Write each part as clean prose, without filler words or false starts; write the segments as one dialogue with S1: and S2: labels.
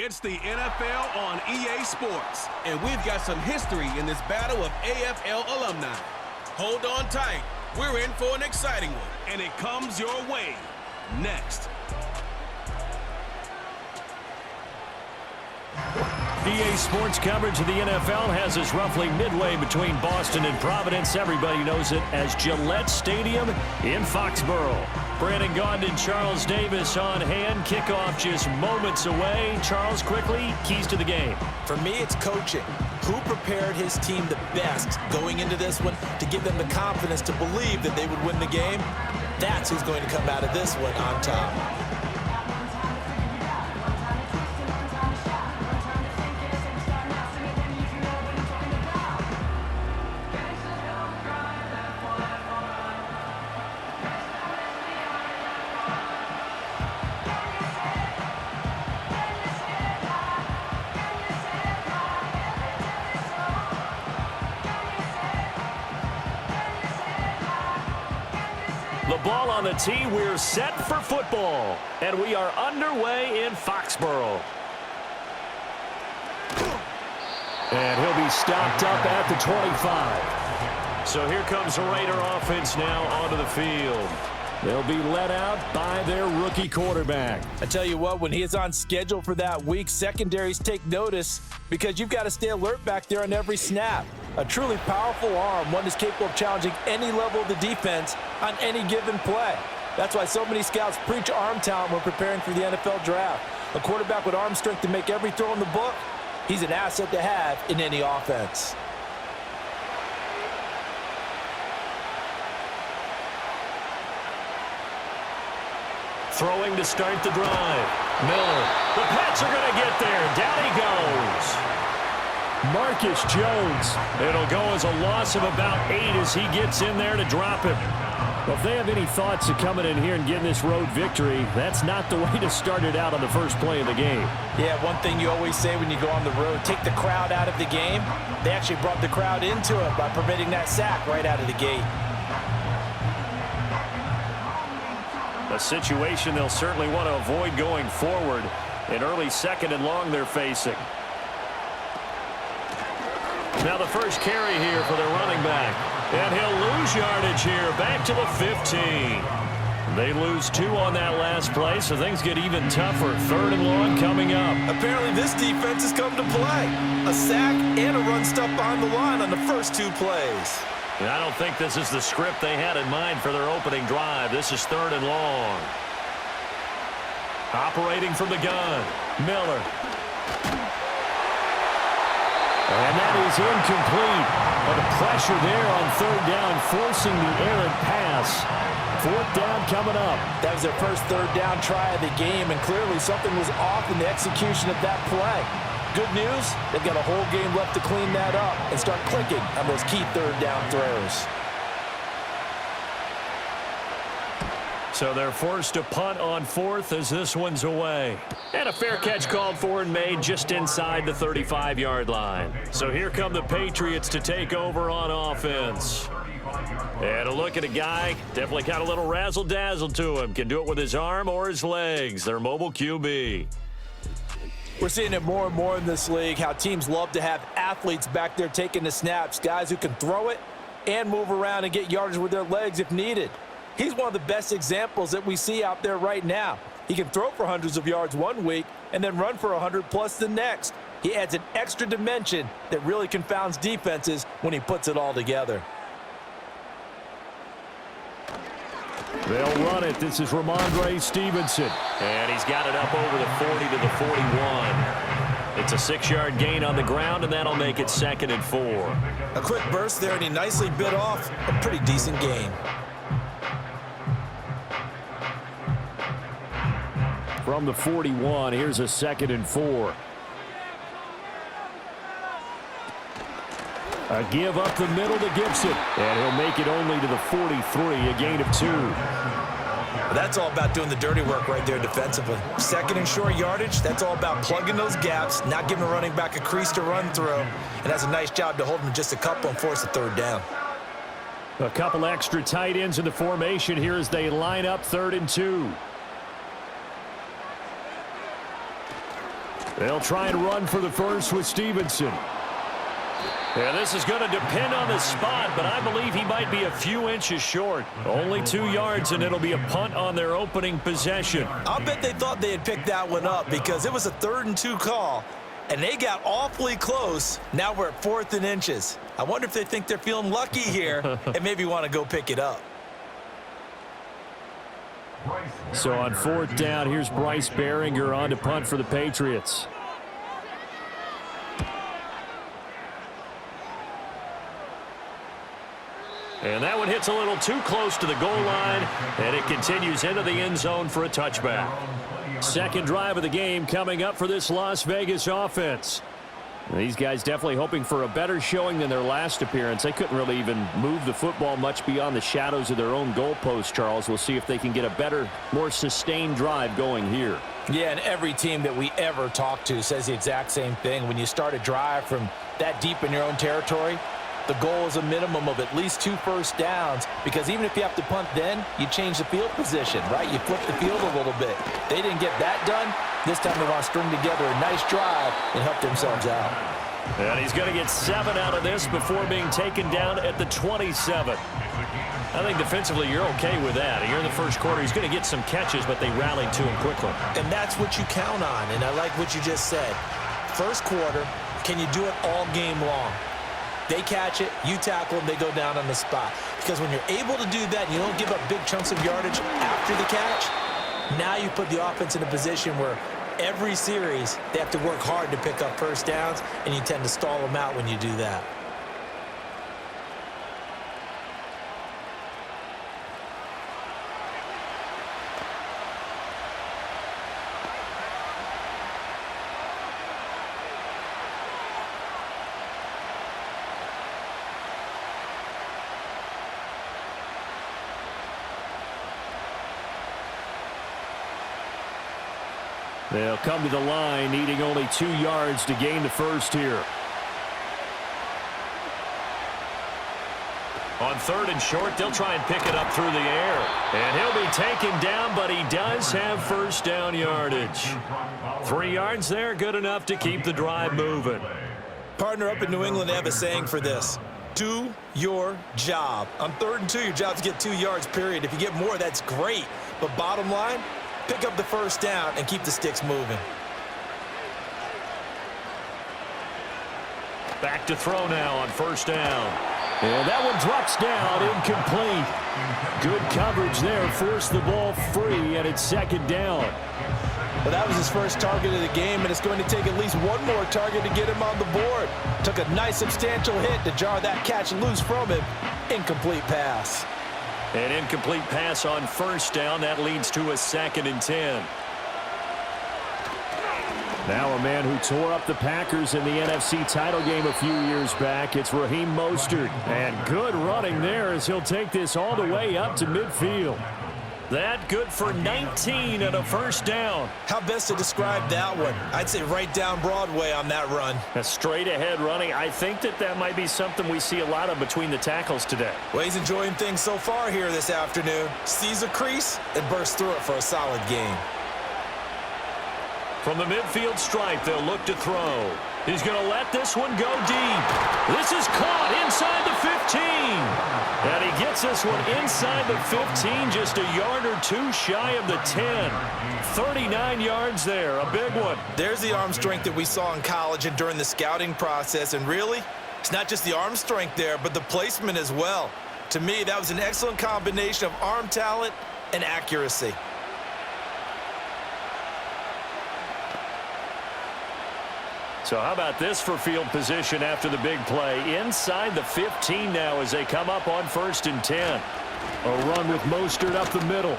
S1: It's the NFL on EA Sports.
S2: And we've got some history in this battle of AFL alumni. Hold on tight. We're in for an exciting one.
S1: And it comes your way next.
S3: EA Sports coverage of the NFL has us roughly midway between Boston and Providence. Everybody knows it as Gillette Stadium in Foxborough. Brandon Gaudin, Charles Davis on hand. Kickoff just moments away. Charles, quickly, keys to the game.
S4: For me, it's coaching. Who prepared his team the best going into this one to give them the confidence to believe that they would win the game? That's who's going to come out of this one on top.
S3: The ball on the tee, we're set for football. And we are underway in Foxborough. And he'll be stopped up at the 25. So here comes the Raider offense now onto the field. They'll be let out by their rookie quarterback.
S4: I tell you what, when he is on schedule for that week, secondaries take notice because you've got to stay alert back there on every snap. A truly powerful arm, one is capable of challenging any level of the defense on any given play. That's why so many scouts preach arm talent when preparing for the NFL draft. A quarterback with arm strength to make every throw in the book, he's an asset to have in any offense.
S3: Throwing to start the drive. Miller. The Pats are going to get there. Down he goes. Marcus Jones. It'll go as a loss of about 8 as he gets in there to drop him. Well, if they have any thoughts of coming in here and getting this road victory, that's not the way to start it out on the first play of the game.
S4: Yeah, one thing you always say when you go on the road, take the crowd out of the game. They actually brought the crowd into it by permitting that sack right out of the gate.
S3: A situation they'll certainly want to avoid going forward. An early second and long they're facing. Now the first carry here for their running back. And he'll lose yardage here, back to the 15. They lose 2 on that last play, so things get even tougher. Third and long coming up.
S4: Apparently this defense has come to play. A sack and a run stuff behind the line on the first 2 plays.
S3: And I don't think this is the script they had in mind for their opening drive. This is third and long. Operating from the gun, Miller. And that is incomplete. But the pressure there on third down, forcing the errant pass. Fourth down coming up.
S4: That was their first third down try of the game, and clearly something was off in the execution of that play. Good news, they've got a whole game left to clean that up and start clicking on those key third down throws.
S3: So they're forced to punt on fourth as this one's away. And a fair catch called for and made just inside the 35-yard line. So here come the Patriots to take over on offense. And a look at a guy, definitely got a little razzle-dazzle to him. Can do it with his arm or his legs. Their mobile QB.
S4: We're seeing it more and more in this league, how teams love to have athletes back there taking the snaps, guys who can throw it and move around and get yardage with their legs if needed. He's one of the best examples that we see out there right now. He can throw for hundreds of yards one week and then run for 100+ the next. He adds an extra dimension that really confounds defenses when he puts it all together.
S3: They'll run it. This is Ramondre Stevenson. And he's got it up over the 40 to the 41. It's a 6-yard gain on the ground, and that'll make it 2nd and 4.
S4: A quick burst there, and he nicely bit off a pretty decent gain.
S3: From the 41, here's a 2nd and 4. A give up the middle to Gibson. And he'll make it only to the 43, a gain of 2.
S4: That's all about doing the dirty work right there defensively. 2nd and short yardage, that's all about plugging those gaps, not giving a running back a crease to run through. And that's a nice job to hold him just a couple and force a third down.
S3: A couple extra tight ends in the formation here as they line up 3rd and 2. They'll try and run for the first with Stevenson. Yeah, this is going to depend on the spot, but I believe he might be a few inches short. Only 2 yards, and it'll be a punt on their opening possession.
S4: I'll bet they thought they had picked that one up because it was a 3rd and 2 call, and they got awfully close. Now we're at 4th and inches. I wonder if they think they're feeling lucky here and maybe want to go pick it up.
S3: So on 4th down, here's Bryce Behringer on to punt for the Patriots. And that one hits a little too close to the goal line, and it continues into the end zone for a touchback. Second drive of the game coming up for this Las Vegas offense. These guys definitely hoping for a better showing than their last appearance. They couldn't really even move the football much beyond the shadows of their own goalpost, Charles. We'll see if they can get a better, more sustained drive going here.
S4: Yeah, and every team that we ever talk to says the exact same thing. When you start a drive from that deep in your own territory, the goal is a minimum of at least 2 first downs, because even if you have to punt then, you change the field position, right? You flip the field a little bit. They didn't get that done. This time they want to string together a nice drive and help themselves out.
S3: And he's going to get 7 out of this before being taken down at the 27. I think defensively you're okay with that. Here in the first quarter, he's going to get some catches, but they rallied to him quickly.
S4: And that's what you count on, and I like what you just said. First quarter, can you do it all game long? They catch it, you tackle them, they go down on the spot. Because when you're able to do that and you don't give up big chunks of yardage after the catch, now you put the offense in a position where every series they have to work hard to pick up first downs, and you tend to stall them out when you do that.
S3: They'll come to the line, needing only 2 yards to gain the first here. On 3rd and short, they'll try and pick it up through the air. And he'll be taken down, but he does have first down yardage. 3 yards there, good enough to keep the drive moving.
S4: Partner, up in New England, they have a saying for this. Do your job. On 3rd and 2, your job is to get 2 yards, period. If you get more, that's great. But bottom line, pick up the first down and keep the sticks moving.
S3: Back to throw now on 1st down. And that one drops down, incomplete. Good coverage there, forced the ball free, and it's 2nd down.
S4: Well, that was his first target of the game, and it's going to take at least one more target to get him on the board. Took a nice substantial hit to jar that catch loose from him. Incomplete pass.
S3: An incomplete pass on 1st down. That leads to a 2nd and 10. Now a man who tore up the Packers in the NFC title game a few years back. It's Raheem Mostert. And good running there as he'll take this all the way up to midfield. That good for 19 and a 1st down.
S4: How best to describe that one? I'd say right down Broadway on that run.
S3: A straight ahead running. I think that might be something we see a lot of between the tackles today.
S4: Well, he's enjoying things so far here this afternoon. Sees a crease and bursts through it for a solid game.
S3: From the midfield stripe, they'll look to throw. He's going to let this one go deep. This is caught inside the 15. And he gets this one inside the 15, just a yard or 2 shy of the 10. 39 yards there, a big one.
S4: There's the arm strength that we saw in college and during the scouting process. And really, it's not just the arm strength there, but the placement as well. To me, that was an excellent combination of arm talent and accuracy.
S3: So how about this for field position after the big play? Inside the 15 now as they come up on 1st and 10. A run with Mostert up the middle.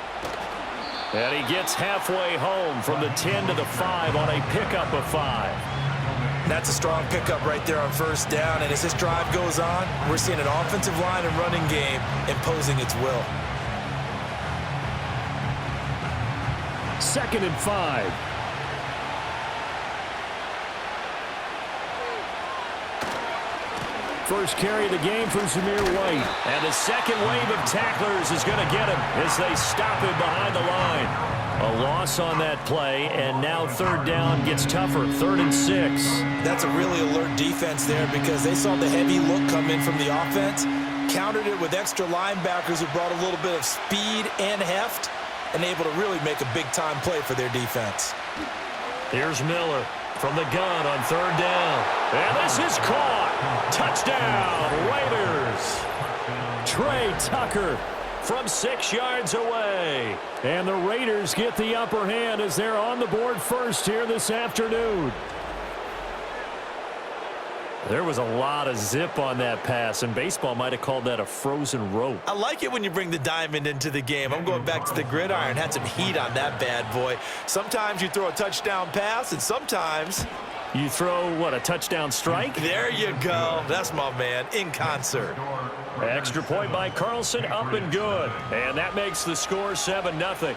S3: And he gets halfway home from the 10 to the 5 on a pickup of 5.
S4: That's a strong pickup right there on 1st down. And as this drive goes on, we're seeing an offensive line and running game imposing its will.
S3: 2nd and 5. First carry of the game for Zamir White. And the second wave of tacklers is going to get him as they stop him behind the line. A loss on that play, and now third down gets tougher. 3rd and 6.
S4: That's a really alert defense there because they saw the heavy look come in from the offense, countered it with extra linebackers who brought a little bit of speed and heft, and able to really make a big-time play for their defense.
S3: Here's Miller from the gun on 3rd down. And this is caught. Touchdown, Raiders. Trey Tucker from 6 yards away. And the Raiders get the upper hand as they're on the board first here this afternoon. There was a lot of zip on that pass, and baseball might have called that a frozen rope.
S4: I like it when you bring the diamond into the game. I'm going back to the gridiron. Had some heat on that bad boy. Sometimes you throw a touchdown pass, and sometimes
S3: you throw, what, a touchdown strike?
S4: There you go. That's my man, in concert.
S3: Extra point by Carlson, up and good. And that makes the score 7-0.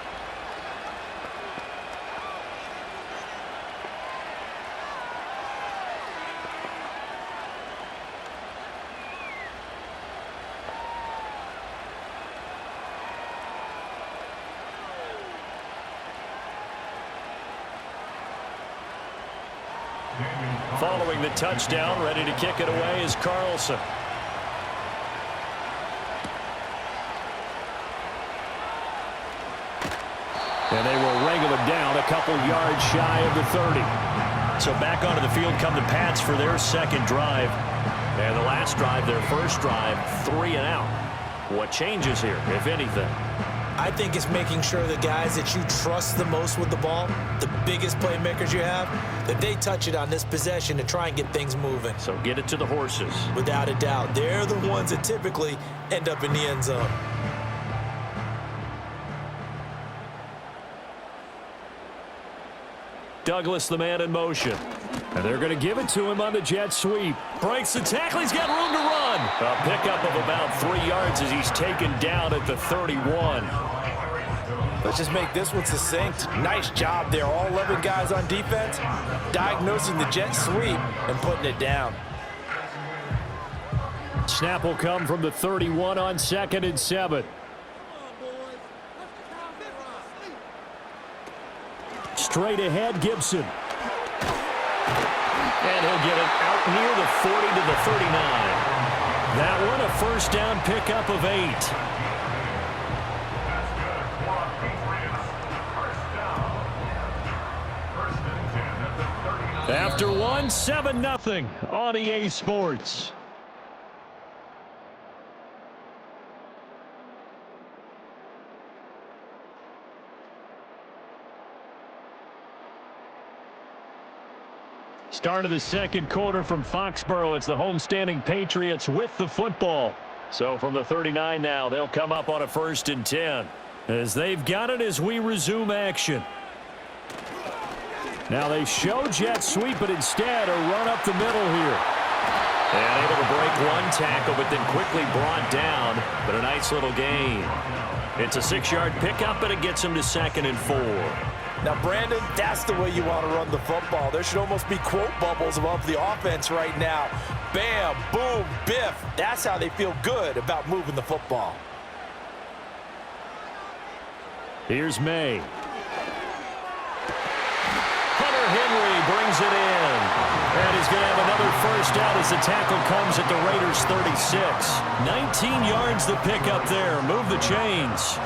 S3: Following the touchdown, ready to kick it away is Carlson. And they will wrangle him down a couple yards shy of the 30. So back onto the field come the Pats for their second drive. And the last drive, their first drive, 3 and out. What changes here, if anything?
S4: I think it's making sure the guys that you trust the most with the ball, the biggest playmakers you have, that they touch it on this possession to try and get things moving.
S3: So get it to the horses.
S4: Without a doubt. They're the ones that typically end up in the end zone.
S3: Douglas, the man in motion. And they're going to give it to him on the jet sweep. Breaks the tackle. He's got room to run. A pickup of about 3 yards as he's taken down at the 31.
S4: Let's just make this one succinct. Nice job there. All 11 guys on defense diagnosing the jet sweep and putting it down.
S3: Snap will come from the 31 on 2nd and 7. Straight ahead, Gibson. And he'll get it out near the 40 to the 39. That one a first down pickup of 8. After one, 7-0 on EA Sports. Start of the second quarter from Foxborough. It's the homestanding Patriots with the football. So from the 39 now, they'll come up on a 1st and 10. As they've got it as we resume action. Now they show jet sweep, but instead a run up the middle here. And able to break one tackle, but then quickly brought down. But a nice little gain. It's a 6-yard pickup, and it gets him to 2nd and 4.
S4: Now, Brandon, that's the way you want to run the football. There should almost be quote bubbles above the offense right now. Bam, boom, biff. That's how they feel good about moving the football.
S3: Here's May. Hunter Henry brings it in. And he's going to have another first down as the tackle comes at the Raiders' 36. 19 yards the pickup there. Move the chains.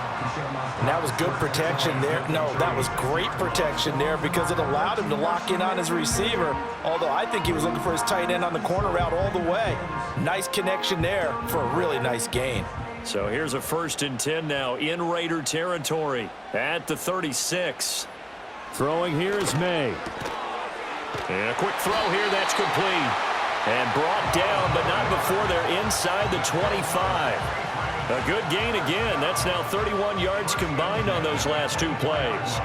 S4: And that was good protection there. No, that was great protection there because it allowed him to lock in on his receiver. Although I think he was looking for his tight end on the corner route all the way. Nice connection there for a really nice gain.
S3: So here's a 1st and 10 now in Raider territory at the 36. Throwing here is May. And a quick throw here, that's complete. And brought down, but not before they're inside the 25. A good gain again. That's now 31 yards combined on those last 2 plays.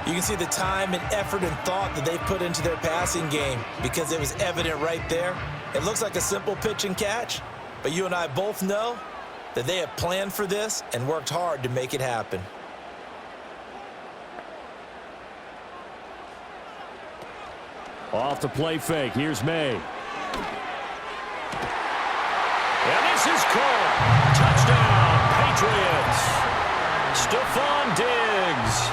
S4: You can see the time and effort and thought that they put into their passing game because it was evident right there. It looks like a simple pitch and catch, but you and I both know that they have planned for this and worked hard to make it happen.
S3: Off the play fake. Here's May. And this is caught. Touchdown, Patriots. Stephon Diggs.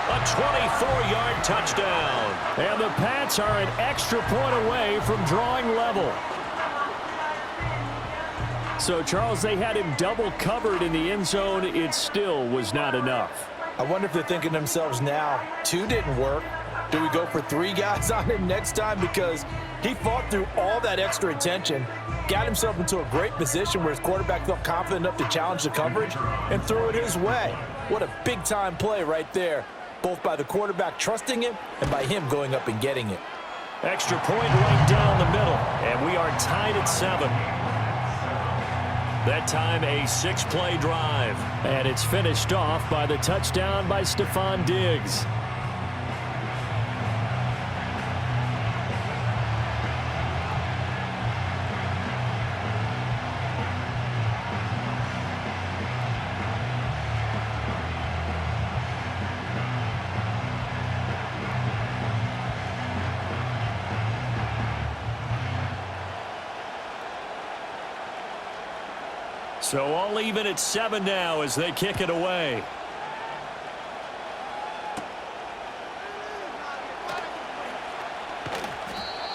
S3: A 24-yard touchdown. And the Pats are an extra point away from drawing level. So, Charles, they had him double covered in the end zone. It still was not enough.
S4: I wonder if they're thinking to themselves now, 2 didn't work. Do we go for 3 guys on him next time? Because he fought through all that extra attention, got himself into a great position where his quarterback felt confident enough to challenge the coverage and threw it his way. What a big-time play right there, both by the quarterback trusting him and by him going up and getting it.
S3: Extra point right down the middle, and we are tied at 7. That time a 6-play drive. And it's finished off by the touchdown by Stephon Diggs. So all even at 7 now as they kick it away.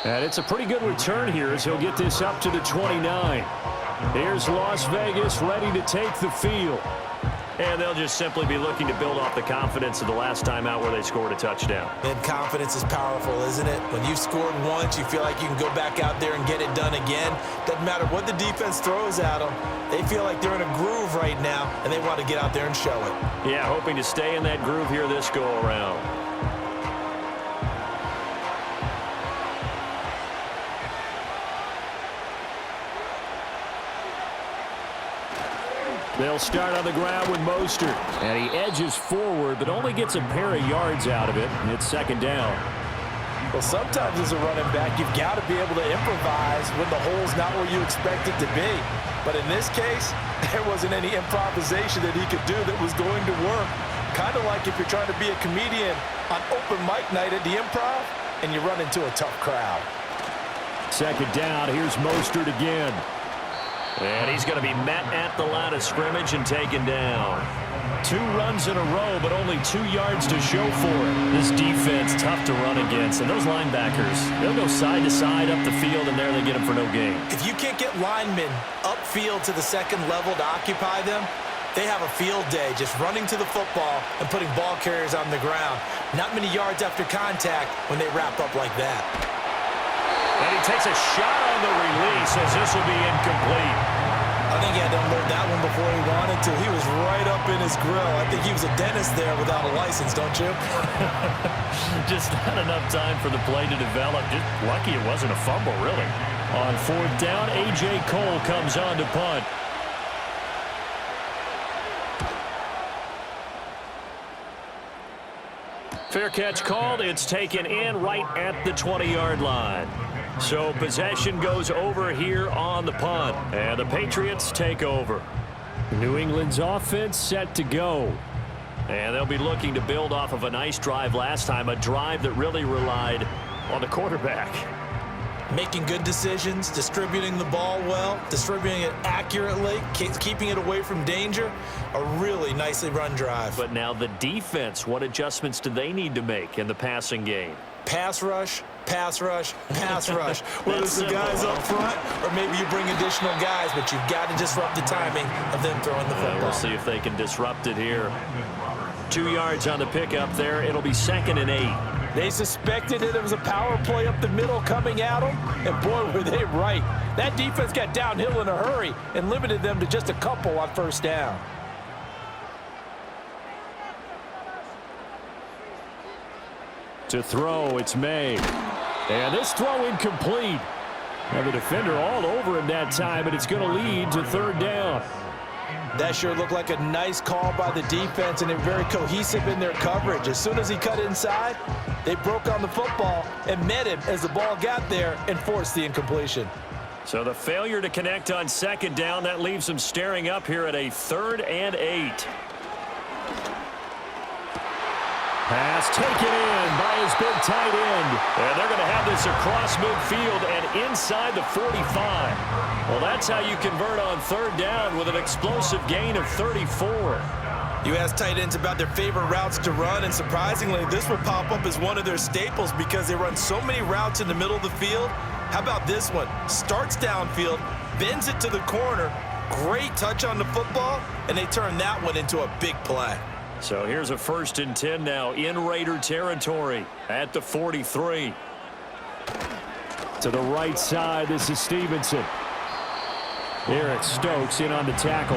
S3: And it's a pretty good return here as he'll get this up to the 29. Here's Las Vegas ready to take the field. And they'll just simply be looking to build off the confidence of the last time out where they scored a touchdown.
S4: And confidence is powerful, isn't it? When you've scored once, you feel like you can go back out there and get it done again. Doesn't matter what the defense throws at them. They feel like they're in a groove right now, and they want to get out there and show it.
S3: Yeah, hoping to stay in that groove here this go-around. They'll start on the ground with Mostert. And he edges forward, but only gets a pair of yards out of it. And it's 2nd down.
S4: Well, sometimes as a running back, you've got to be able to improvise when the hole's not where you expect it to be. But in this case, there wasn't any improvisation that he could do that was going to work. Kind of like if you're trying to be a comedian on open mic night at the Improv and you run into a tough crowd.
S3: 2nd down. Here's Mostert again. And he's going to be met at the line of scrimmage and taken down. 2 runs in a row, but only 2 yards to show for it. This defense, tough to run against. And those linebackers, they'll go side to side up the field, and there they get them for no gain.
S4: If you can't get linemen upfield to the 2nd level to occupy them, they have a field day just running to the football and putting ball carriers on the ground. Not many yards after contact when they wrap up like that.
S3: And he takes a shot on the release as this will be incomplete.
S4: I think he had to unload that one before he wanted to. He was right up in his grill. I think he was a dentist there without a license, don't you?
S3: Just not enough time for the play to develop. Just lucky it wasn't a fumble, really. On 4th down, A.J. Cole comes on to punt. Fair catch called. It's taken in right at the 20-yard line. So possession goes over here on the punt. And the Patriots take over. New England's offense set to go. And they'll be looking to build off of a nice drive last time, a drive that really relied on the quarterback.
S4: Making good decisions, distributing the ball well, distributing it accurately, keeping it away from danger. A really nicely run drive.
S3: But now the defense, what adjustments do they need to make in the passing game?
S4: Pass rush, pass rush, pass rush. Whether it's the guys up front or maybe you bring additional guys, but you've got to disrupt the timing of them throwing the football.
S3: We'll see if they can disrupt it here. 2 yards on the pickup there. It'll be 2nd and 8.
S4: They suspected that it was a power play up the middle coming at them, and boy, were they right. That defense got downhill in a hurry and limited them to just a couple on 1st down.
S3: To throw, it's May. And this throw incomplete. And the defender all over him that time, and it's going to lead to 3rd down.
S4: That sure looked like a nice call by the defense, and they're very cohesive in their coverage. As soon as he cut inside, they broke on the football and met him as the ball got there and forced the incompletion.
S3: So the failure to connect on 2nd down, that leaves them staring up here at a 3rd and 8. Pass taken in by his big tight end. And they're going to have this across midfield and inside the 45. Well, that's how you convert on 3rd down with an explosive gain of 34.
S4: You ask tight ends about their favorite routes to run, and surprisingly, this will pop up as one of their staples because they run so many routes in the middle of the field. How about this one? Starts downfield, bends it to the corner, great touch on the football, and they turn that one into a big play.
S3: So here's a 1st and 10 now in Raider territory at the 43. To the right side, this is Stevenson. Eric Stokes in on the tackle.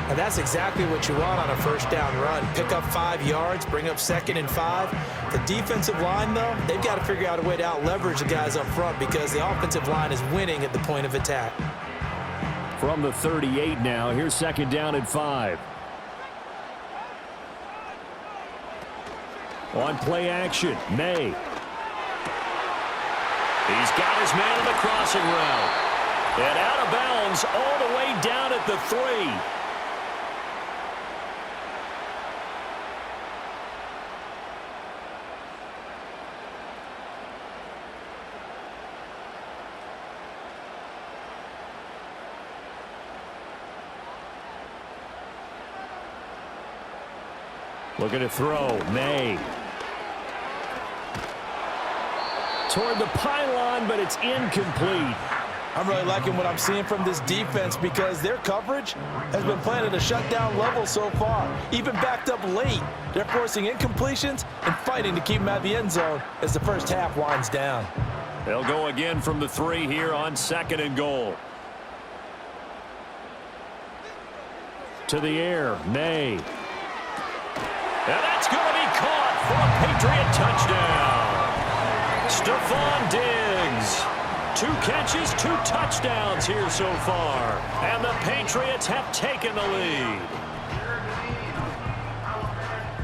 S4: And that's exactly what you want on a 1st down run. Pick up 5 yards, bring up 2nd and 5. The defensive line, though, they've got to figure out a way to out-leverage the guys up front because the offensive line is winning at the point of attack.
S3: From the 38 now, here's 2nd down and 5. On play action, May. He's got his man on the crossing route. And out of bounds all the way down at the 3. Looking to throw, May. Toward the pylon, but it's incomplete.
S4: I'm really liking what I'm seeing from this defense because their coverage has been playing at a shutdown level so far. Even backed up late, they're forcing incompletions and fighting to keep them out of the end zone as the first half winds down.
S3: They'll go again from the 3 here on 2nd and goal. To the air, May. And that's going to be caught for a Patriot touchdown. Stephon Diggs. 2 catches, 2 touchdowns here so far. And the Patriots have taken the lead.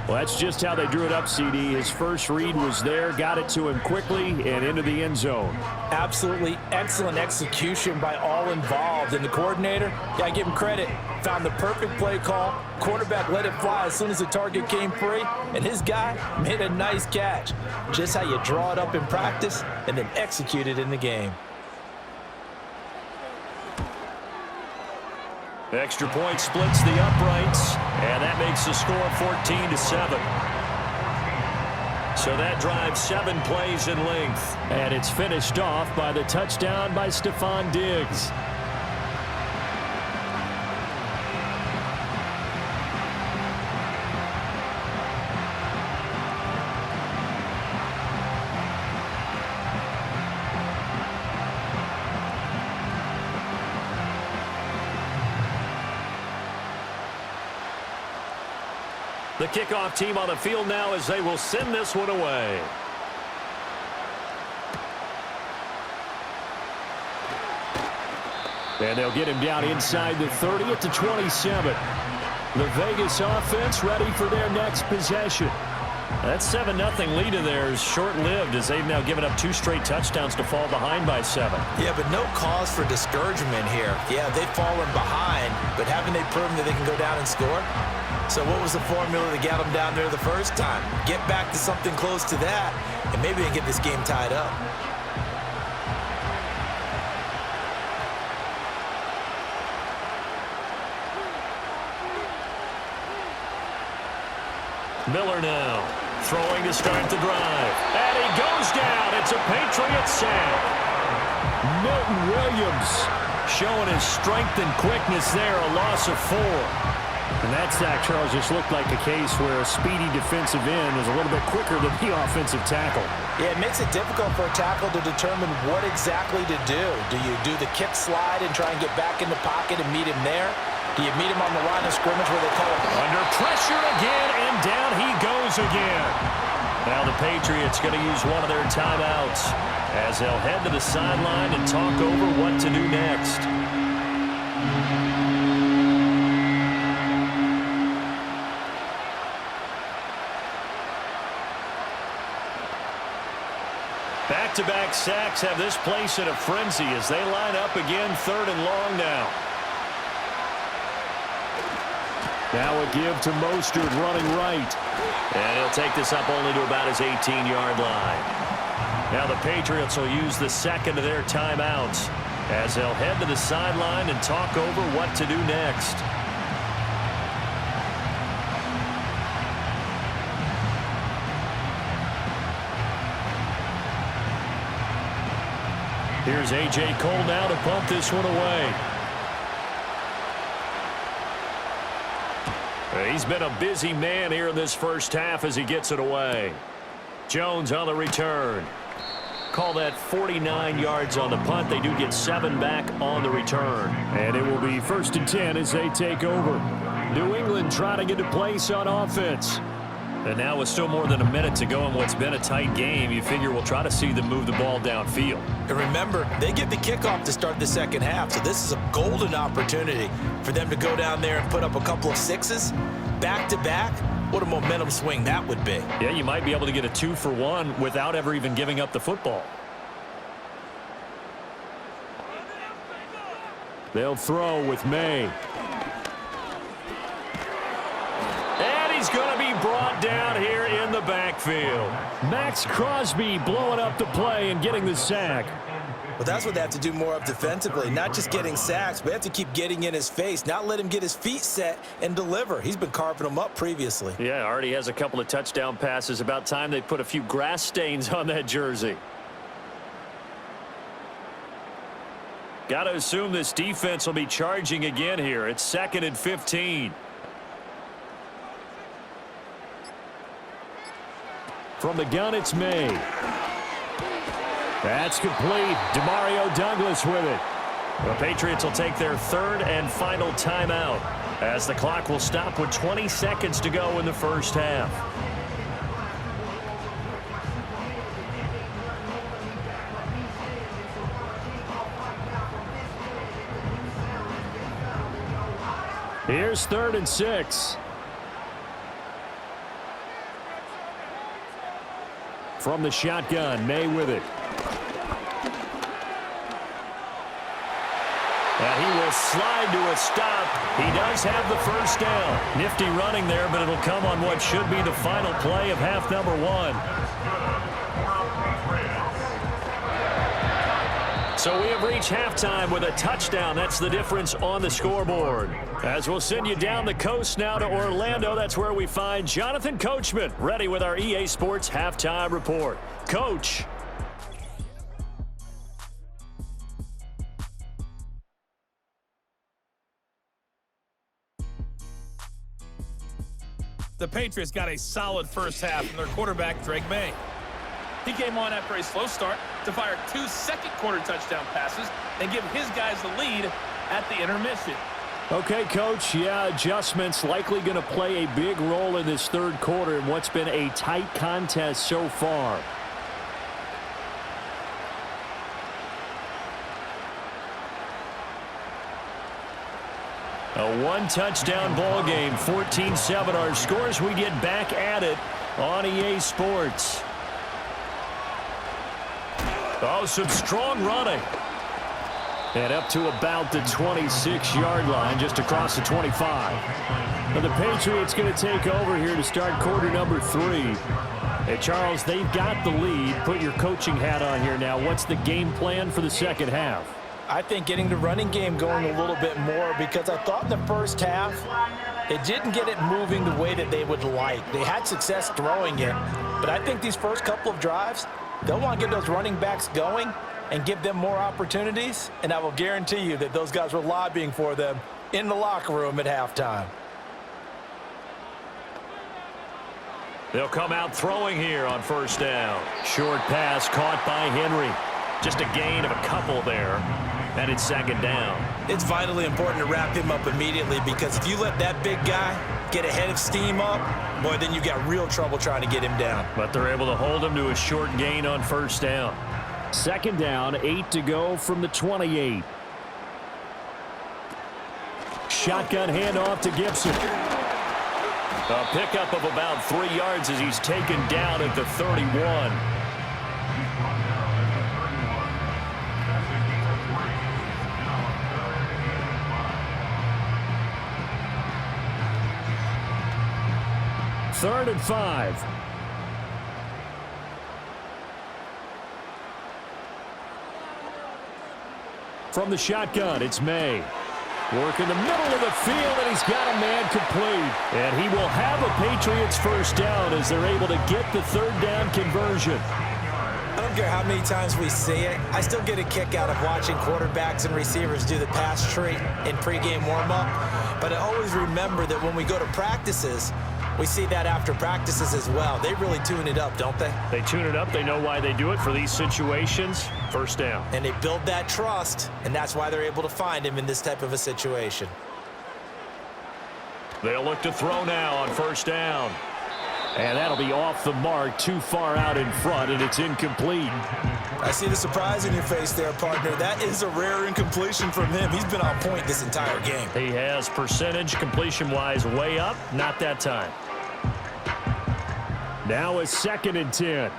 S3: Well, that's just how they drew it up, CD. His first read was there, got it to him quickly, and into the end zone.
S4: Absolutely excellent execution by all involved. And the coordinator, got to give him credit, found the perfect play call. Quarterback let it fly as soon as the target came free, and his guy made a nice catch. Just how you draw it up in practice and then execute it in the game.
S3: Extra point splits the uprights, and that makes the score 14-7. So that drives 7 plays in length. And it's finished off by the touchdown by Stephon Diggs. The kickoff team on the field now as they will send this one away. And they'll get him down inside the 30 at the 27. The Vegas offense ready for their next possession. That 7-0 lead of theirs short-lived as they've now given up 2 straight touchdowns to fall behind by 7.
S4: Yeah, but no cause for discouragement here. Yeah, they've fallen behind, but haven't they proven that they can go down and score? So what was the formula to get them down there the first time? Get back to something close to that, and maybe they can get this game tied up.
S3: Miller now throwing to start the drive. And he goes down. It's a Patriots sack. Milton Williams showing his strength and quickness there, a loss of 4. And that sack, Charles, just looked like a case where a speedy defensive end is a little bit quicker than the offensive tackle.
S4: Yeah, it makes it difficult for a tackle to determine what exactly to do. Do you do the kick slide and try and get back in the pocket and meet him there? Do you meet him on the line of scrimmage where they call it?
S3: Under pressure again, and down he goes again. Now the Patriots going to use one of their timeouts as they'll head to the sideline and talk over what to do next. Back-to-back sacks have this place in a frenzy as they line up again 3rd and long now. Now a give to Mostert running right. And he'll take this up only to about his 18-yard line. Now the Patriots will use the second of their timeouts as they'll head to the sideline and talk over what to do next. Here's A.J. Cole now to pump this one away. He's been a busy man here in this first half as he gets it away. Jones on the return. Call that 49 yards on the punt. They do get 7 back on the return. And it will be 1st and 10 as they take over. New England trying to get a place on offense. And now with still more than a minute to go in what's been a tight game, you figure we'll try to see them move the ball downfield.
S4: And remember, they get the kickoff to start the second half, so this is a golden opportunity for them to go down there and put up a couple of sixes back-to-back. What a momentum swing that would be.
S3: Yeah, you might be able to get a 2-for-1 without ever even giving up the football. They'll throw with May. And he's going to be brought down here in the backfield. Max Crosby blowing up the play and getting the sack.
S4: Well, that's what they have to do more of defensively, not just getting sacks, but they have to keep getting in his face, not let him get his feet set and deliver. He's been carving them up previously.
S3: Yeah, already has a couple of touchdown passes. About time they put a few grass stains on that jersey. Got to assume this defense will be charging again here. It's 2nd and 15. From the gun, it's May. That's complete. Demario Douglas with it. The Patriots will take their 3rd and final timeout as the clock will stop with 20 seconds to go in the first half. Here's 3rd and 6. From the shotgun, May with it. And he will slide to a stop. He does have the first down. Nifty running there, but it'll come on what should be the final play of half number 1. So we have reached halftime with a touchdown. That's the difference on the scoreboard. As we'll send you down the coast now to Orlando, that's where we find Jonathan Coachman, ready with our EA Sports Halftime Report. Coach.
S5: The Patriots got a solid first half from their quarterback, Drake May. He came on after a slow start to fire 2 second-quarter touchdown passes and give his guys the lead at the intermission.
S3: Okay, Coach, yeah, adjustments likely going to play a big role in this 3rd quarter in what's been a tight contest so far. A 1-touchdown ball game, 14-7 our scores. We get back at it on EA Sports. Oh, some strong running. And up to about the 26-yard line, just across the 25. Now the Patriots going to take over here to start quarter number 3. Hey, Charles, they've got the lead. Put your coaching hat on here now. What's the game plan for the second half?
S4: I think getting the running game going a little bit more, because I thought in the first half they didn't get it moving the way that they would like. They had success throwing it, but I think these first couple of drives, they'll want to get those running backs going and give them more opportunities, and I will guarantee you that those guys were lobbying for them in the locker room at halftime.
S3: They'll come out throwing here on first down. Short pass caught by Henry. Just a gain of a couple there, and it's 2nd down.
S4: It's vitally important to wrap him up immediately, because if you let that big guy get ahead of steam up, boy, then you got real trouble trying to get him down.
S3: But they're able to hold him to a short gain on first down. 2nd down, 8 to go from the 28. Shotgun handoff to Gibson. A pickup of about 3 yards as he's taken down at the 31. Third and 5. From the shotgun, it's May. Work in the middle of the field, and he's got a man complete. And he will have a Patriots first down as they're able to get the 3rd down conversion.
S4: I'm care how many times we see it. I still get a kick out of watching quarterbacks and receivers do the pass tree in pregame warm-up. But I always remember that when we go to practices, we see that after practices as well. They really tune it up, don't they?
S3: They tune it up. They know why they do it for these situations. First down.
S4: And they build that trust, and that's why they're able to find him in this type of a situation.
S3: They'll look to throw now on first down. And that'll be off the mark, too far out in front, and it's incomplete.
S4: I see the surprise in your face there, partner. That is a rare incompletion from him. He's been on point this entire game.
S3: He has percentage completion-wise way up. Not that time. Now a 2nd and 10.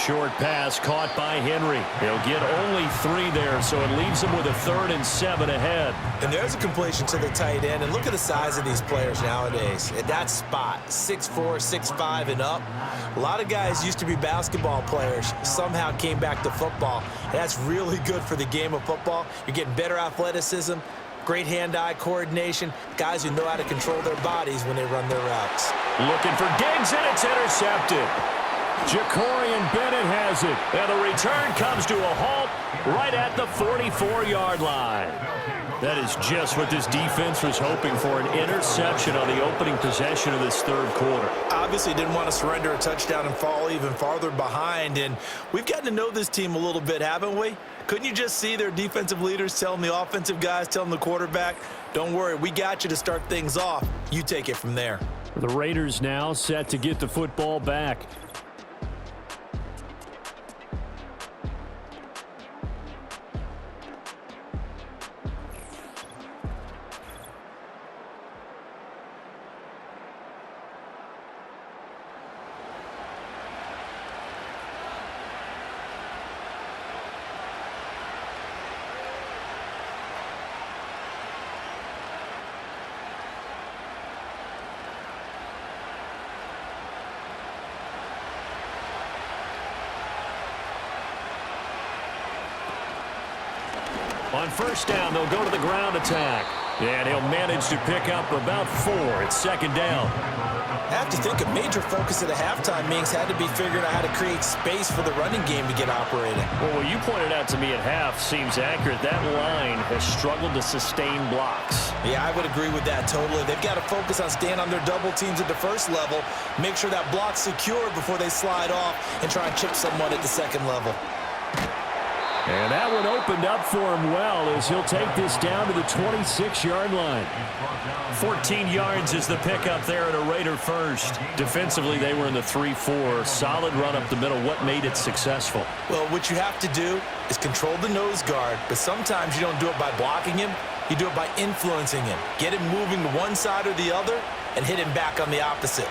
S3: Short pass caught by Henry. He'll get only 3 there, so it leaves him with a 3rd and 7 ahead.
S4: And there's a completion to the tight end. And look at the size of these players nowadays. At that spot, 6'4", 6'5", and up. A lot of guys used to be basketball players, somehow came back to football. And that's really good for the game of football. You're getting better athleticism, great hand-eye coordination, guys who know how to control their bodies when they run their routes.
S3: Looking for Diggs, and it's intercepted. Jacorian Bennett has it, and the return comes to a halt right at the 44-yard line. That is just what this defense was hoping for, an interception on the opening possession of this 3rd quarter.
S4: Obviously didn't want to surrender a touchdown and fall even farther behind, and we've gotten to know this team a little bit, haven't we? Couldn't you just see their defensive leaders telling the offensive guys, telling the quarterback, don't worry, we got you to start things off. You take it from there.
S3: The Raiders now set to get the football back. On first down, they'll go to the ground attack. And he'll manage to pick up about 4. It's 2nd down.
S4: I have to think a major focus at the halftime meetings had to be figuring out how to create space for the running game to get operating.
S3: Well, what you pointed out to me at half seems accurate. That line has struggled to sustain blocks.
S4: Yeah, I would agree with that totally. They've got to focus on staying on their double teams at the first level, make sure that block's secure before they slide off and try and chip someone at the 2nd level.
S3: And that one opened up for him well as he'll take this down to the 26-yard line. 14 yards is the pickup there at a Raider first. Defensively, they were in the 3-4. Solid run up the middle. What made it successful?
S4: Well, what you have to do is control the nose guard, but sometimes you don't do it by blocking him. You do it by influencing him. Get him moving to one side or the other and hit him back on the opposite.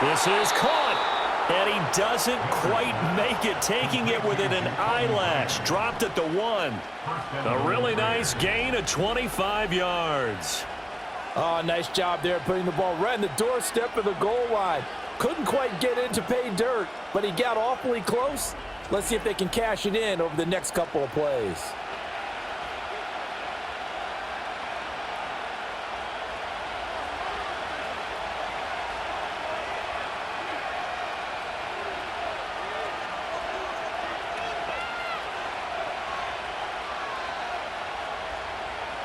S3: This is caught. And he doesn't quite make it, taking it within an eyelash. Dropped at the 1. A really nice gain of 25 yards.
S4: Oh, nice job there putting the ball right in the doorstep of the goal line. Couldn't quite get in to pay dirt, but he got awfully close. Let's see if they can cash it in over the next couple of plays.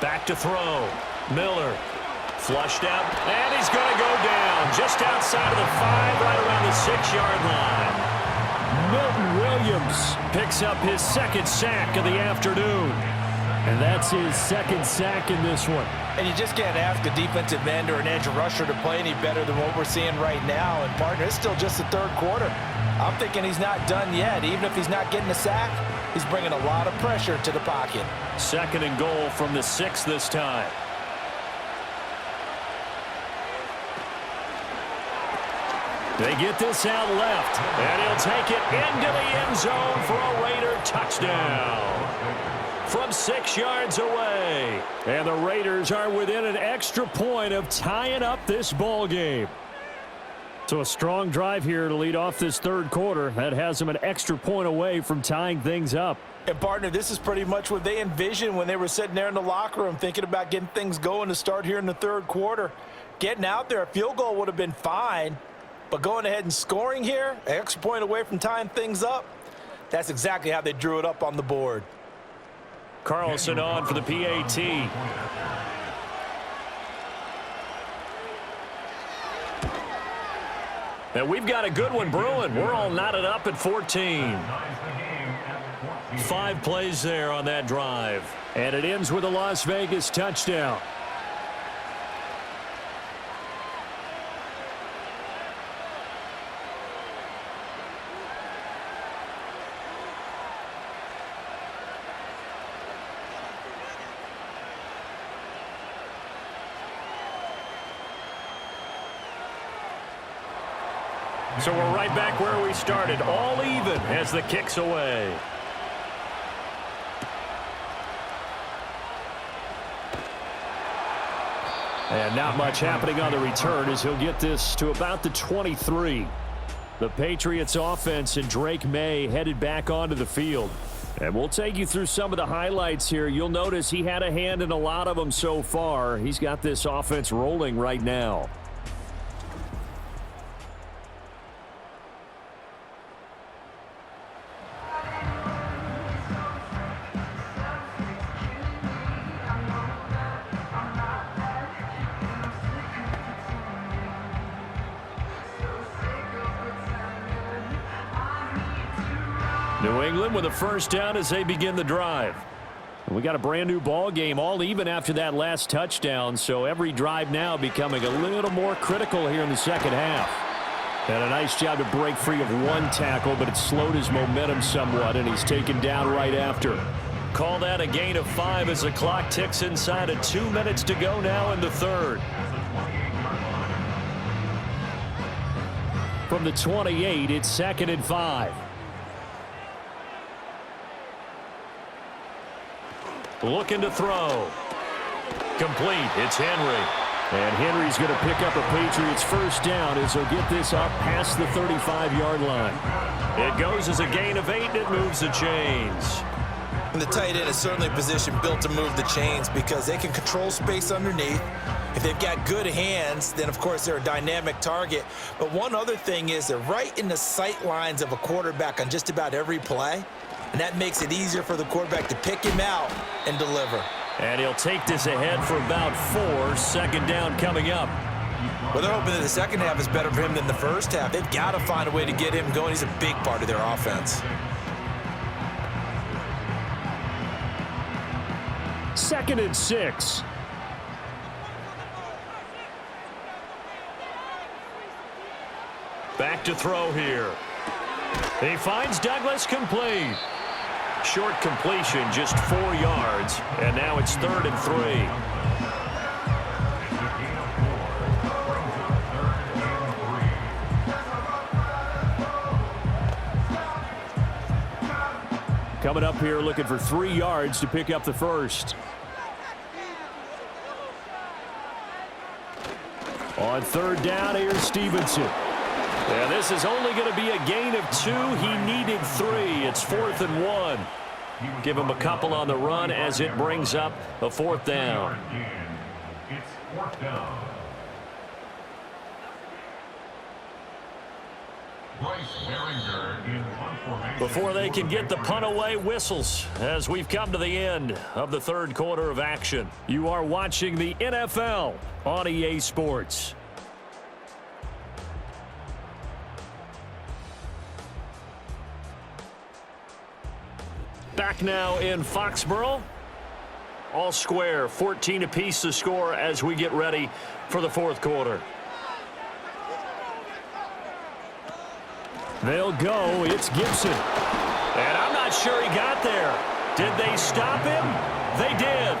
S3: Back to throw. Miller flushed out, and he's going to go down just outside of the 5, right around the 6-yard line. Milton Williams picks up his 2nd sack of the afternoon. And that's his 2nd sack in this one.
S4: And you just can't ask a defensive end or an edge rusher to play any better than what we're seeing right now. And, partner, it's still just the 3rd quarter. I'm thinking he's not done yet. Even if he's not getting a sack, he's bringing a lot of pressure to the pocket.
S3: 2nd and goal from the 6 this time. They get this out left, and he'll take it into the end zone for a Raider touchdown from 6 yards away. And the Raiders are within an extra point of tying up this ball game. So a strong drive here to lead off this 3rd quarter. That has them an extra point away from tying things up.
S4: And, partner, this is pretty much what they envisioned when they were sitting there in the locker room thinking about getting things going to start here in the third quarter. Getting out there, a field goal would have been fine, but going ahead and scoring here, an extra point away from tying things up, that's exactly how they drew it up on the board.
S3: Carlson on for the PAT. And we've got a good one brewing. We're all knotted up at 14. 5 plays there on that drive. And it ends with a Las Vegas touchdown. So we're right back where we started, all even as the kick's away. And not much happening on the return as he'll get this to about the 23. The Patriots offense and Drake May headed back onto the field. And we'll take you through some of the highlights here. You'll notice he had a hand in a lot of them so far. He's got this offense rolling right now. New England with a first down as they begin the drive. And we got a brand new ball game, all even after that last touchdown, so every drive now becoming a little more critical here in the second half. And a nice job to break free of one tackle, but it slowed his momentum somewhat, and he's taken down right after. Call that a gain of 5 as the clock ticks inside of 2 minutes to go now in the third. From the 28, it's 2nd and 5. Looking to throw. Complete. It's Henry. And Henry's going to pick up a Patriots first down as he'll get this up past the 35-yard line. It goes as a gain of 8, and it moves the chains.
S4: And the tight end is certainly a position built to move the chains because they can control space underneath. If they've got good hands, then, of course, they're a dynamic target. But one other thing is they're right in the sight lines of a quarterback on just about every play. And that makes it easier for the quarterback to pick him out and deliver.
S3: And he'll take this ahead for about 4. 2nd down coming up.
S4: Well, they're hoping that the second half is better for him than the first half. They've got to find a way to get him going. He's a big part of their offense.
S3: 2nd and 6. Back to throw here. He finds Douglas complete. Short completion, just 4 yards, and now it's 3rd and 3. Coming up here looking for 3 yards to pick up the first. On 3rd down, here's Stevenson. Yeah, this is only going to be a gain of 2. He needed 3. It's 4th and 1. Give him a couple on the run as it brings up a 4th down.
S6: It's 4th down.
S3: Before they can get the punt away, whistles as we've come to the end of the third quarter of action. You are watching the NFL on EA Sports. Back now in Foxborough. All square, 14 apiece to score as we get ready for the fourth quarter. They'll go. It's Gibson. And I'm not sure he got there. Did they stop him? They did.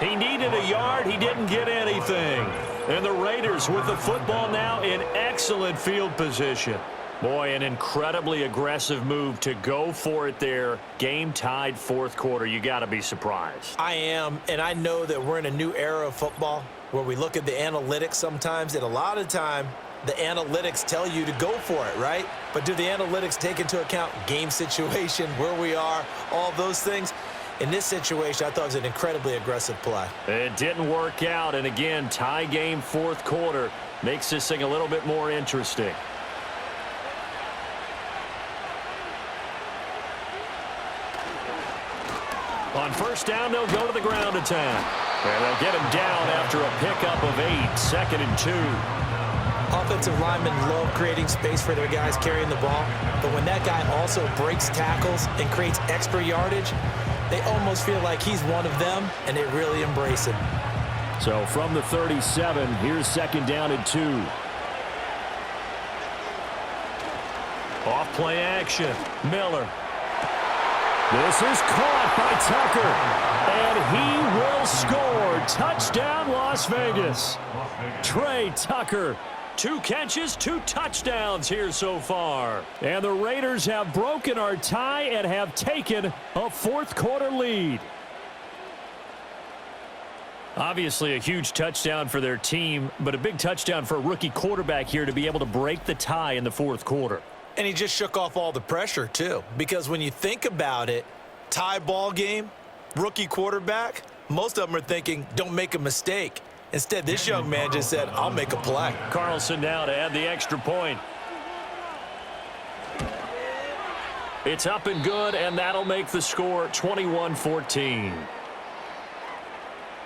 S3: He needed a yard. He didn't get anything. And the Raiders with the football now in excellent field position. Boy, an incredibly aggressive move to go for it there. Game tied fourth quarter. You got to be surprised.
S4: I am, and I know that we're in a new era of football where we look at the analytics sometimes, and a lot of time the analytics tell you to go for it, right? But do the analytics take into account game situation, where we are, all those things? In this situation, I thought it was an incredibly aggressive play.
S3: It didn't work out, and again, tie game fourth quarter makes this thing a little bit more interesting. On first down, they'll go to the ground attack. And they'll get him down after a pickup of 8, 2nd and 2.
S4: Offensive linemen love creating space for their guys carrying the ball, but when that guy also breaks tackles and creates extra yardage, they almost feel like he's one of them, and they really embrace him.
S3: So from the 37, here's 2nd down and 2. Off play action. Miller. This is caught by Tucker, and he will score. Touchdown, Las Vegas. Trey Tucker, 2 catches, 2 touchdowns here so far. And the Raiders have broken our tie and have taken a fourth quarter lead. Obviously a huge touchdown for their team, but a big touchdown for a rookie quarterback here to be able to break the tie in the fourth quarter.
S4: And he just shook off all the pressure, too. Because when you think about it, tie ball game, rookie quarterback, most of them are thinking, don't make a mistake. Instead, this young man just said, I'll make a play.
S3: Carlson now to add the extra point. It's up and good, and that'll make the score 21-14.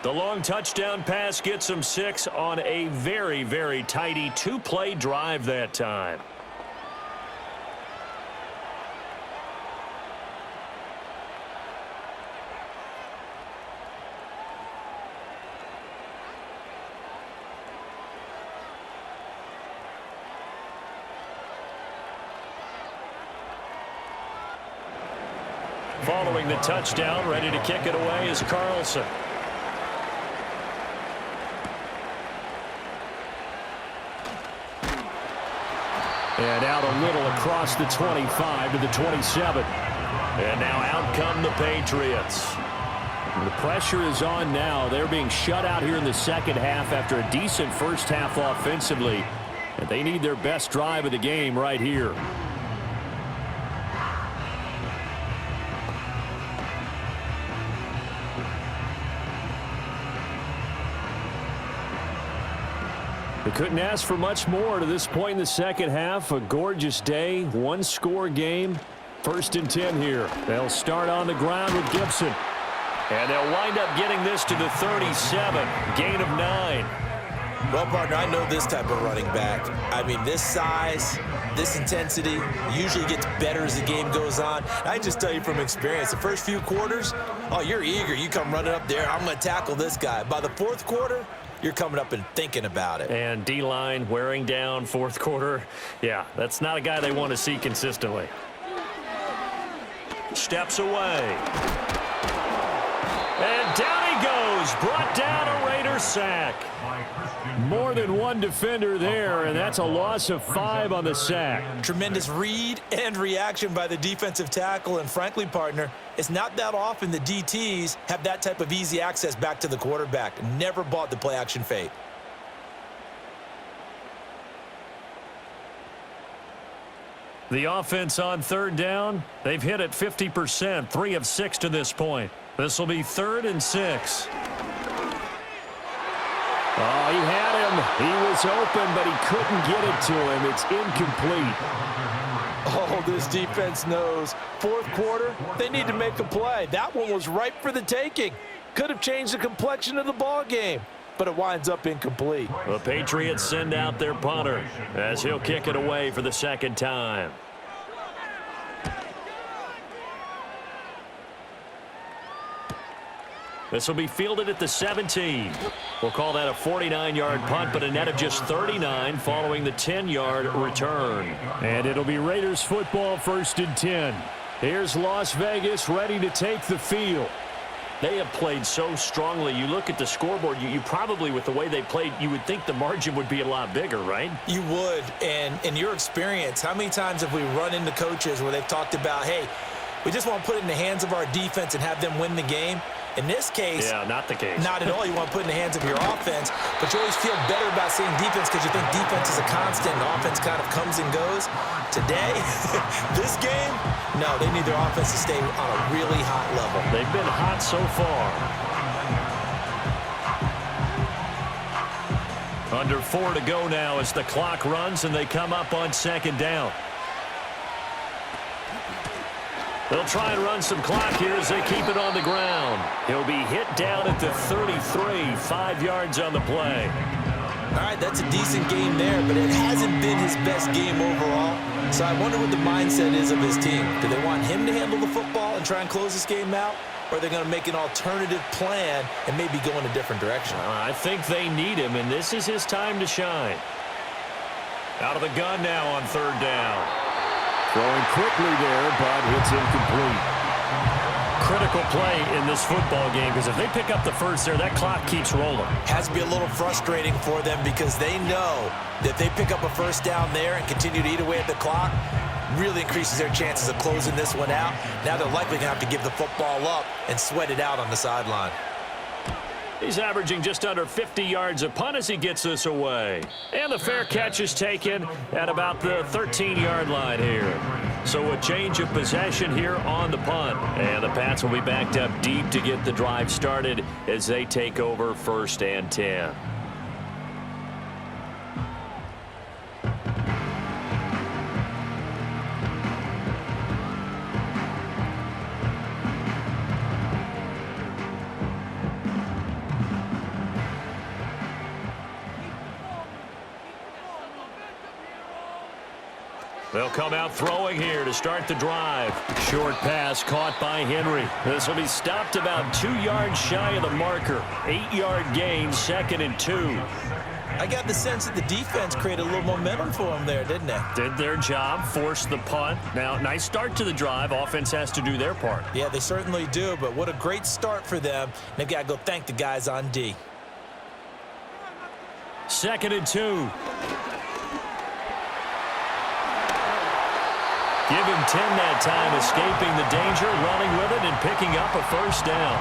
S3: The long touchdown pass gets them 6 on a very, very tidy 2-play drive that time. Following the touchdown, ready to kick it away is Carlson. And out a little across the 25 to the 27. And now out come the Patriots. The pressure is on now. They're being shut out here in the second half after a decent first half offensively. And they need their best drive of the game right here. They couldn't ask for much more to this point in the second half. A gorgeous day, 1-score game. 1st and 10 here. They'll start on the ground with Gibson. And they'll wind up getting this to the 37. Gain of 9.
S4: Well, partner, I know this type of running back. I mean, this size, this intensity usually gets better as the game goes on. I just tell you from experience, the first few quarters, oh, you're eager. You come running up there, I'm going to tackle this guy. By the fourth quarter, you're coming up and thinking about it.
S3: And D-line wearing down fourth quarter. Yeah, that's not a guy they want to see consistently. Steps away. And down he goes. Brought down a Raider sack. More than one defender there, and that's a loss of 5 on the sack.
S4: Tremendous read and reaction by the defensive tackle, and frankly, partner, it's not that often the DTs have that type of easy access back to the quarterback. Never bought the play-action fake.
S3: The offense on 3rd down, they've hit it 50%, 3 of 6 to this point. This will be 3rd and 6. Oh, he had him. He was open, but he couldn't get it to him. It's incomplete.
S4: Oh, this defense knows. Fourth quarter, they need to make a play. That one was ripe for the taking. Could have changed the complexion of the ball game, but it winds up incomplete.
S3: The Patriots send out their punter as he'll kick it away for the 2nd time. This will be fielded at the 17. We'll call that a 49-yard punt, but a net of just 39 following the 10-yard return. And it'll be Raiders football 1st and 10. Here's Las Vegas ready to take the field. They have played so strongly. You look at the scoreboard, you probably, with the way they played, you would think the margin would be a lot bigger, right?
S4: You would. And in your experience, how many times have we run into coaches where they've talked about, hey, we just want to put it in the hands of our defense and have them win the game? In this case,
S3: Yeah, not the case.
S4: not at all. You want to put in the hands of your offense, but you always feel better about saying defense because you think defense is a constant and offense kind of comes and goes. Today, this game, no, they need their offense to stay on a really hot level.
S3: They've been hot so far. Under 4 to go now as the clock runs and they come up on second down. They'll try and run some clock here as they keep it on the ground. He'll be hit down at the 33, 5 yards on the play.
S4: All right, that's a decent game there, but it hasn't been his best game overall. So I wonder what the mindset is of his team. Do they want him to handle the football and try and close this game out? Or are they going to make an alternative plan and maybe go in a different direction?
S3: I think they need him, and this is his time to shine. Out of the gun now on third down.
S7: Throwing quickly there, but it's incomplete.
S3: Critical play in this football game because if they pick up the first there, that clock keeps rolling.
S4: Has to be a little frustrating for them because they know that if they pick up a first down there and continue to eat away at the clock, really increases their chances of closing this one out. Now they're likely going to have to give the football up and sweat it out on the sideline.
S3: He's averaging just under 50 yards a punt as he gets this away. And the fair catch is taken at about the 13-yard line here. So a change of possession here on the punt. And the Pats will be backed up deep to get the drive started as they take over 1st and 10. They'll come out throwing here to start the drive. Short pass caught by Henry. This will be stopped about 2 yards shy of the marker. 8-yard gain, 2nd and 2.
S4: I got the sense that the defense created a little momentum for them there, didn't they?
S3: Did their job, forced the punt. Now, nice start to the drive. Offense has to do their part.
S4: Yeah, they certainly do, but what a great start for them. They've got to go thank the guys on D.
S3: 2nd and 2. Give him 10 that time, escaping the danger, running with it, and picking up a first down.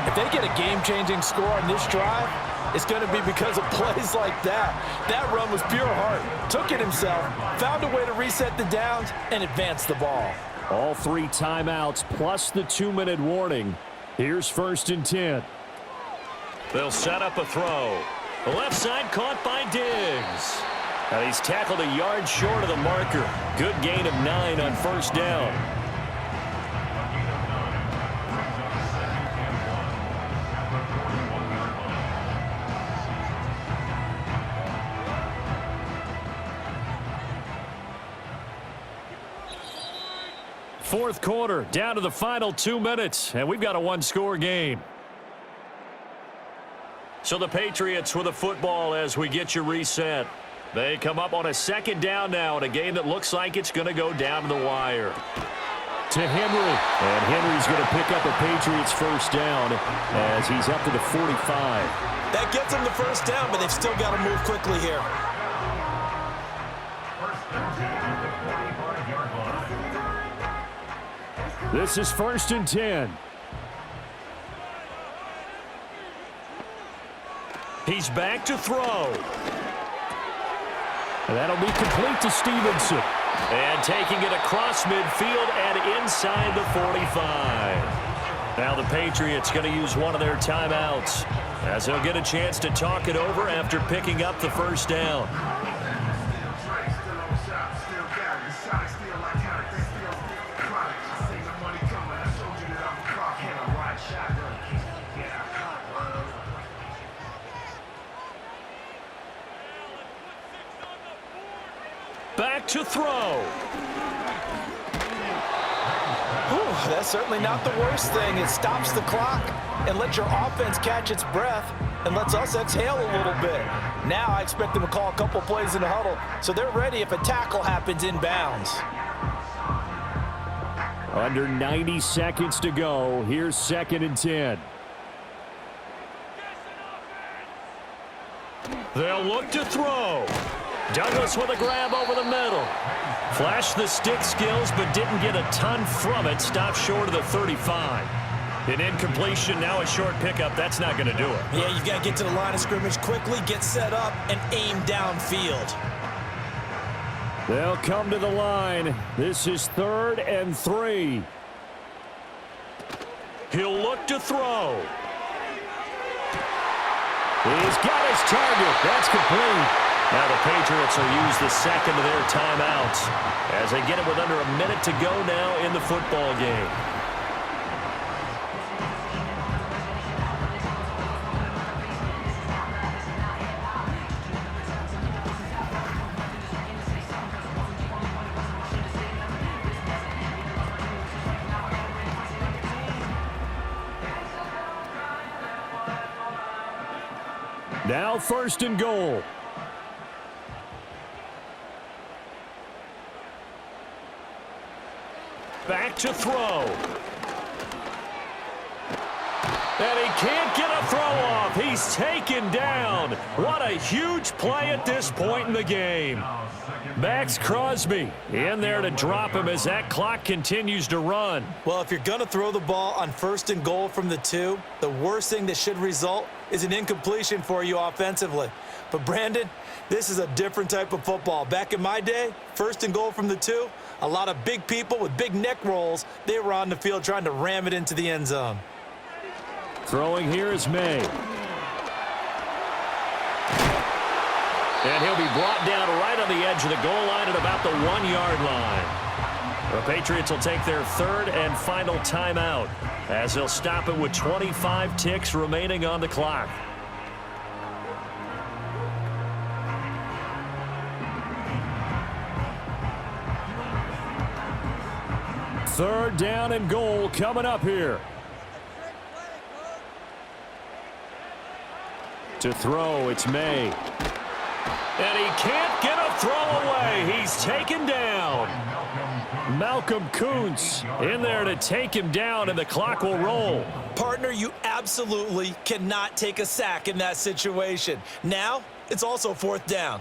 S4: If they get a game-changing score on this drive, it's going to be because of plays like that. That run was pure heart. Took it himself, found a way to reset the downs, and advance the ball.
S7: All 3 timeouts plus the 2-minute warning. Here's 1st and 10.
S3: They'll set up a throw. The left side caught by Diggs. Now he's tackled a yard short of the marker. Good gain of 9 on 1st down. Fourth quarter, down to the final 2 minutes, and we've got a 1-score game. So the Patriots with the football as we get you reset. They come up on a 2nd down now in a game that looks like it's going to go down to the wire.
S7: To Henry. And Henry's going to pick up a Patriots 1st down as he's up to the 45.
S4: That gets them the first down, but they've still got to move quickly here.
S7: This is 1st and 10.
S3: He's back to throw.
S7: And that'll be complete to Stevenson.
S3: And taking it across midfield and inside the 45. Now the Patriots going to use one of their timeouts as they'll get a chance to talk it over after picking up the first down. Back to throw.
S4: Whew, that's certainly not the worst thing. It stops the clock and lets your offense catch its breath and lets us exhale a little bit. Now I expect them to call a couple plays in the huddle so they're ready if a tackle happens inbounds.
S7: Under 90 seconds to go. Here's 2nd and 10.
S3: They'll look to throw. Douglas with a grab over the middle. Flashed the stick skills, but didn't get a ton from it. Stopped short of the 35. An incompletion, now a short pickup. That's not going to do it.
S4: Yeah, you've got to get to the line of scrimmage quickly, get set up, and aim downfield.
S7: They'll come to the line. This is 3rd and 3.
S3: He'll look to throw.
S7: He's got his target. That's complete.
S3: Now the Patriots will use the second of their timeouts as they get it with under a minute to go now in the football game.
S7: Now 1st and goal.
S3: Back to throw. And he can't get a throw off. He's taken down. What a huge play at this point in the game. Max Crosby in there to drop him as that clock continues to run.
S4: Well, if you're going to throw the ball on 1st and goal from the 2, the worst thing that should result is an incompletion for you offensively. But, Brandon, this is a different type of football. Back in my day, 1st and goal from the 2, a lot of big people with big neck rolls, they were on the field trying to ram it into the end zone.
S7: Throwing here is May.
S3: And he'll be brought down right on the edge of the goal line at about the 1-yard line. The Patriots will take their 3rd and final timeout as they'll stop it with 25 ticks remaining on the clock.
S7: Third down and goal coming up here. To throw, it's May.
S3: And he can't get a throw away. He's taken down.
S7: Malcolm Kuntz in there to take him down, and the clock will roll.
S4: Partner, you absolutely cannot take a sack in that situation. Now, it's also 4th down.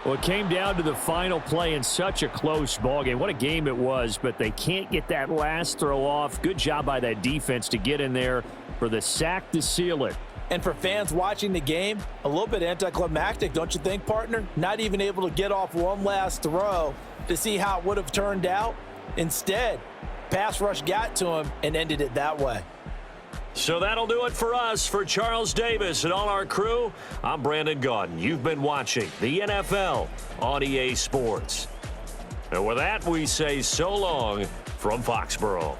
S7: Well, it came down to the final play in such a close ballgame. What a game it was, but they can't get that last throw off. Good job by that defense to get in there for the sack to seal it.
S4: And for fans watching the game, a little bit anticlimactic, don't you think, partner? Not even able to get off one last throw to see how it would have turned out. Instead, pass rush got to him and ended it that way.
S3: So that'll do it for us. For Charles Davis and all our crew, I'm Brandon Gaudin. You've been watching the NFL on EA Sports. And with that, we say so long from Foxborough.